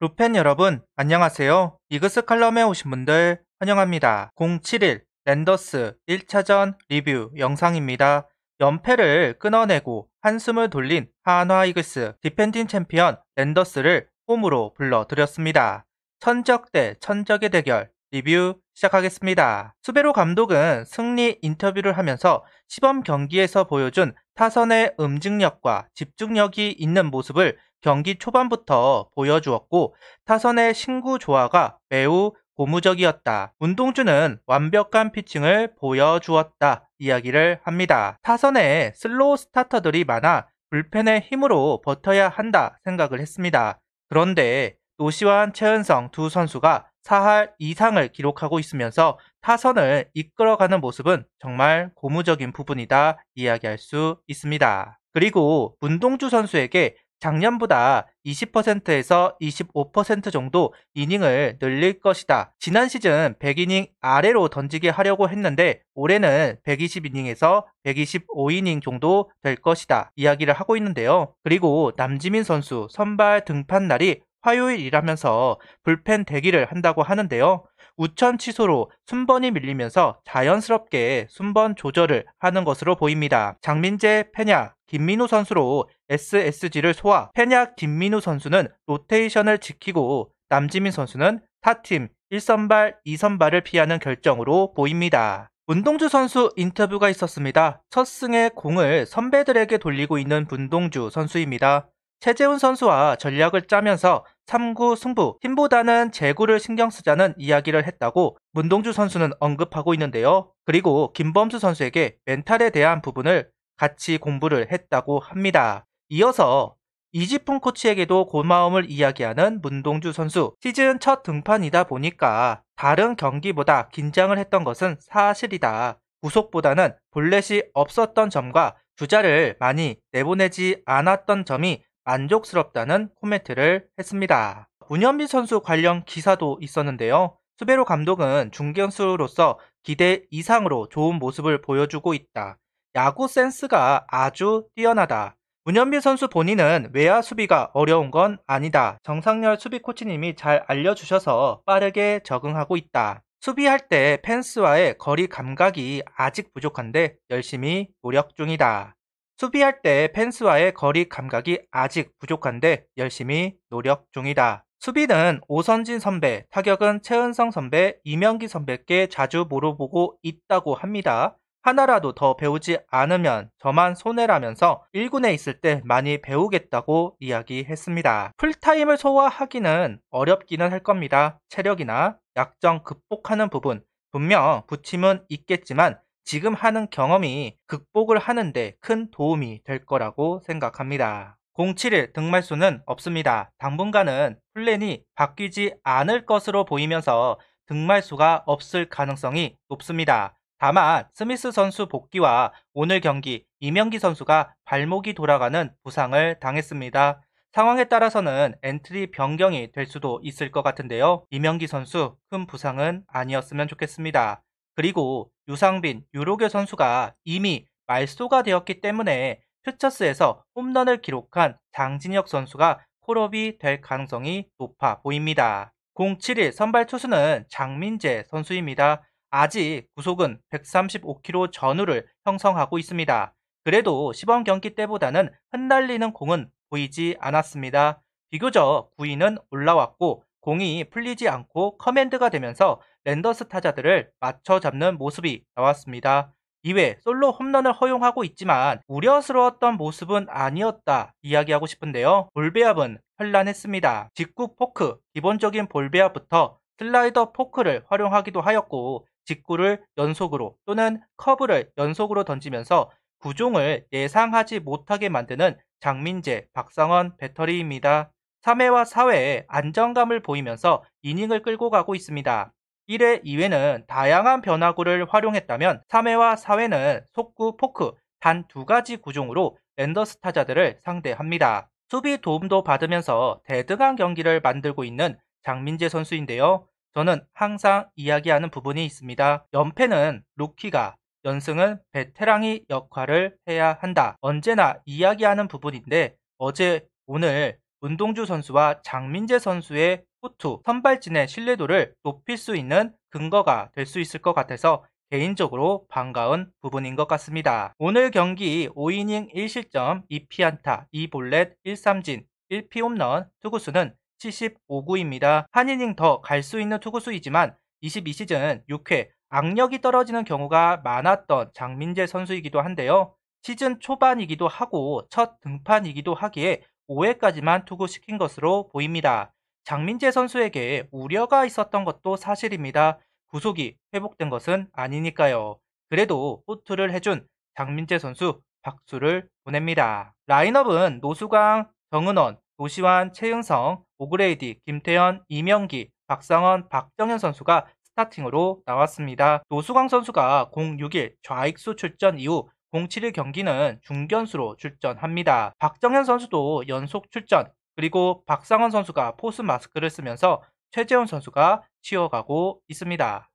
루펜 여러분, 안녕하세요. 이그스 칼럼에 오신 분들 환영합니다. 071 랜더스 1차전 리뷰 영상입니다. 연패를 끊어내고 한숨을 돌린 한화 이글스 디펜딩 챔피언 랜더스를 홈으로 불러드렸습니다. 천적 대 천적의 대결 리뷰 시작하겠습니다. 수베로 감독은 승리 인터뷰를 하면서 시범 경기에서 보여준 타선의 움직력과 집중력이 있는 모습을 경기 초반부터 보여주었고 타선의 신구 조화가 매우 고무적이었다. 문동주는 완벽한 피칭을 보여주었다. 이야기를 합니다. 타선에 슬로우 스타터들이 많아 불펜의 힘으로 버텨야 한다 생각을 했습니다. 그런데 노시환, 최은성 두 선수가 4할 이상을 기록하고 있으면서 타선을 이끌어가는 모습은 정말 고무적인 부분이다 이야기할 수 있습니다. 그리고 문동주 선수에게 작년보다 20%에서 25% 정도 이닝을 늘릴 것이다. 지난 시즌 100이닝 아래로 던지게 하려고 했는데 올해는 120이닝에서 125이닝 정도 될 것이다. 이야기를 하고 있는데요. 그리고 남지민 선수 선발 등판 날이 화요일이라면서 불펜 대기를 한다고 하는데요. 우천 취소로 순번이 밀리면서 자연스럽게 순번 조절을 하는 것으로 보입니다. 장민재, 페냐, 김민우 선수로 SSG를 소화, 페냐, 김민우 선수는 로테이션을 지키고 남지민 선수는 타팀 1선발, 2선발을 피하는 결정으로 보입니다. 문동주 선수 인터뷰가 있었습니다. 첫 승의 공을 선배들에게 돌리고 있는 문동주 선수입니다. 최재훈 선수와 전략을 짜면서 3구 승부, 힘보다는 제구를 신경 쓰자는 이야기를 했다고 문동주 선수는 언급하고 있는데요. 그리고 김범수 선수에게 멘탈에 대한 부분을 같이 공부를 했다고 합니다. 이어서 이지풍 코치에게도 고마움을 이야기하는 문동주 선수. 시즌 첫 등판이다 보니까 다른 경기보다 긴장을 했던 것은 사실이다. 구속보다는 볼넷이 없었던 점과 주자를 많이 내보내지 않았던 점이 만족스럽다는 코멘트를 했습니다. 문현빈 선수 관련 기사도 있었는데요. 수베로 감독은 중견수로서 기대 이상으로 좋은 모습을 보여주고 있다. 야구 센스가 아주 뛰어나다. 문현빈 선수 본인은 외야 수비가 어려운 건 아니다. 정상열 수비 코치님이 잘 알려주셔서 빠르게 적응하고 있다. 수비할 때 펜스와의 거리 감각이 아직 부족한데 열심히 노력 중이다. 수비할 때 펜스와의 거리 감각이 아직 부족한데 열심히 노력 중이다. 수비는 오선진 선배, 타격은 최은성 선배, 이명기 선배께 자주 물어보고 있다고 합니다. 하나라도 더 배우지 않으면 저만 손해라면서 1군에 있을 때 많이 배우겠다고 이야기했습니다. 풀타임을 소화하기는 어렵기는 할 겁니다. 체력이나 약점 극복하는 부분, 분명 부침은 있겠지만 지금 하는 경험이 극복을 하는데 큰 도움이 될 거라고 생각합니다. 071 등말수는 없습니다. 당분간은 플랜이 바뀌지 않을 것으로 보이면서 등말수가 없을 가능성이 높습니다. 다만 스미스 선수 복귀와 오늘 경기 이명기 선수가 발목이 돌아가는 부상을 당했습니다. 상황에 따라서는 엔트리 변경이 될 수도 있을 것 같은데요. 이명기 선수 큰 부상은 아니었으면 좋겠습니다. 그리고 유상빈, 유로교 선수가 이미 말소가 되었기 때문에 퓨처스에서 홈런을 기록한 장진혁 선수가 콜업이 될 가능성이 높아 보입니다. 071 선발 투수는 장민재 선수입니다. 아직 구속은 135km 전후를 형성하고 있습니다. 그래도 시범 경기 때보다는 흩날리는 공은 보이지 않았습니다. 비교적 구위는 올라왔고 공이 풀리지 않고 커맨드가 되면서 랜더스 타자들을 맞춰 잡는 모습이 나왔습니다. 이외 솔로 홈런을 허용하고 있지만 우려스러웠던 모습은 아니었다 이야기하고 싶은데요. 볼배합은 현란했습니다. 직구 포크, 기본적인 볼배합부터 슬라이더 포크를 활용하기도 하였고 직구를 연속으로 또는 커브를 연속으로 던지면서 구종을 예상하지 못하게 만드는 장민재, 박상원 배터리입니다. 3회와 4회에 안정감을 보이면서 이닝을 끌고 가고 있습니다. 1회, 2회는 다양한 변화구를 활용했다면 3회와 4회는 속구, 포크 단 두 가지 구종으로 랜더스 타자들을 상대합니다. 수비 도움도 받으면서 대등한 경기를 만들고 있는 장민재 선수인데요. 저는 항상 이야기하는 부분이 있습니다. 연패는 루키가, 연승은 베테랑이 역할을 해야 한다. 언제나 이야기하는 부분인데 어제, 오늘 문동주 선수와 장민재 선수의 후투 선발진의 신뢰도를 높일 수 있는 근거가 될 수 있을 것 같아서 개인적으로 반가운 부분인 것 같습니다. 오늘 경기 5이닝 1실점 2피안타 2볼넷 1삼진 1피홈런 투구수는 75구입니다. 한 이닝 더 갈 수 있는 투구수이지만 22시즌 6회 악력이 떨어지는 경우가 많았던 장민재 선수이기도 한데요. 시즌 초반이기도 하고 첫 등판이기도 하기에 5회까지만 투구시킨 것으로 보입니다. 장민재 선수에게 우려가 있었던 것도 사실입니다. 구속이 회복된 것은 아니니까요. 그래도 호투를 해준 장민재 선수 박수를 보냅니다. 라인업은 노수광, 정은원, 노시환, 최은성, 오그레이디, 김태현, 이명기, 박상원, 박정현 선수가 스타팅으로 나왔습니다. 노수광 선수가 06일 좌익수 출전 이후 07일 경기는 중견수로 출전합니다. 박정현 선수도 연속 출전, 그리고 박상원 선수가 포수 마스크를 쓰면서 최재훈 선수가 쉬어가고 있습니다.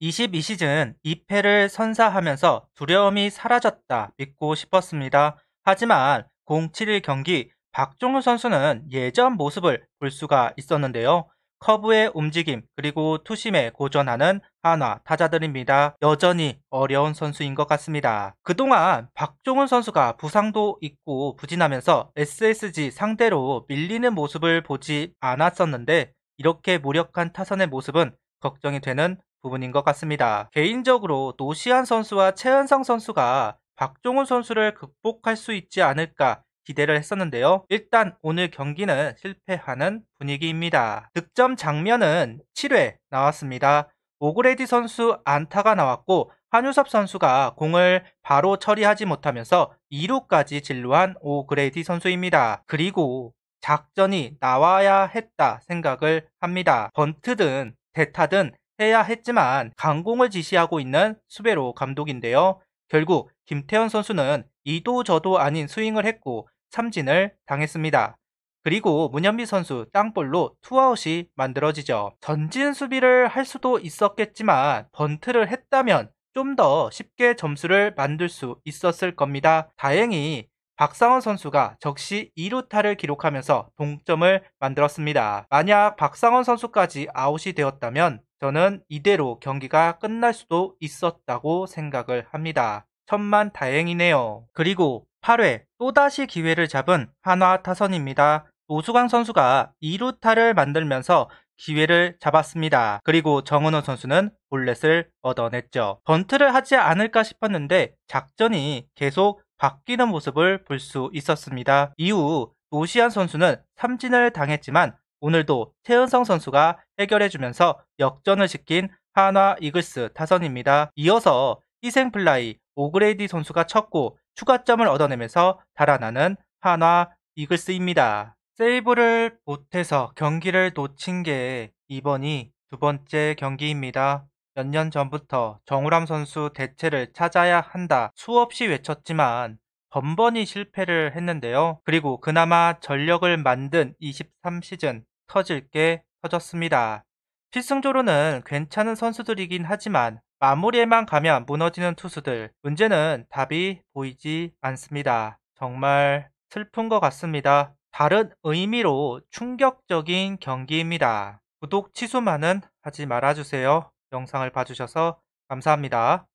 22시즌 2패를 선사하면서 두려움이 사라졌다 믿고 싶었습니다. 하지만 07일 경기 박종훈 선수는 예전 모습을 볼 수가 있었는데요. 커브의 움직임 그리고 투심에 고전하는 한화 타자들입니다. 여전히 어려운 선수인 것 같습니다. 그동안 박종훈 선수가 부상도 있고 부진하면서 SSG 상대로 밀리는 모습을 보지 않았었는데 이렇게 무력한 타선의 모습은 걱정이 되는 부분인 것 같습니다. 개인적으로 노시환 선수와 최은성 선수가 박종훈 선수를 극복할 수 있지 않을까 기대를 했었는데요. 일단 오늘 경기는 실패하는 분위기입니다. 득점 장면은 7회 나왔습니다. 오그레디 선수 안타가 나왔고 한유섭 선수가 공을 바로 처리하지 못하면서 2루까지 진루한 오그레디 선수입니다. 그리고 작전이 나와야 했다 생각을 합니다. 번트든 대타든 해야 했지만 강공을 지시하고 있는 수베로 감독인데요. 결국 김태현 선수는 이도 저도 아닌 스윙을 했고 삼진을 당했습니다. 그리고 문현비 선수 땅볼로 투아웃이 만들어지죠. 전진 수비를 할 수도 있었겠지만 번트를 했다면 좀 더 쉽게 점수를 만들 수 있었을 겁니다. 다행히 박상원 선수가 적시 2루타를 기록하면서 동점을 만들었습니다. 만약 박상원 선수까지 아웃이 되었다면 저는 이대로 경기가 끝날 수도 있었다고 생각을 합니다. 천만 다행이네요. 그리고 8회 또다시 기회를 잡은 한화 타선입니다. 노수광 선수가 2루타를 만들면서 기회를 잡았습니다. 그리고 정은호 선수는 볼넷을 얻어냈죠. 번트를 하지 않을까 싶었는데 작전이 계속 바뀌는 모습을 볼 수 있었습니다. 이후 노시안 선수는 삼진을 당했지만 오늘도 최은성 선수가 해결해주면서 역전을 시킨 한화 이글스 타선입니다. 이어서 희생플라이 오그레이디 선수가 쳤고 추가점을 얻어내면서 달아나는 한화 이글스입니다. 세이브를 못해서 경기를 놓친 게 이번이 두 번째 경기입니다. 몇 년 전부터 정우람 선수 대체를 찾아야 한다 수없이 외쳤지만 번번이 실패를 했는데요. 그리고 그나마 전력을 만든 23시즌 터질 게 터졌습니다. 필승조로는 괜찮은 선수들이긴 하지만 마무리에만 가면 무너지는 투수들, 문제는 답이 보이지 않습니다. 정말 슬픈 것 같습니다. 다른 의미로 충격적인 경기입니다. 구독 취소만은 하지 말아주세요. 영상을 봐주셔서 감사합니다.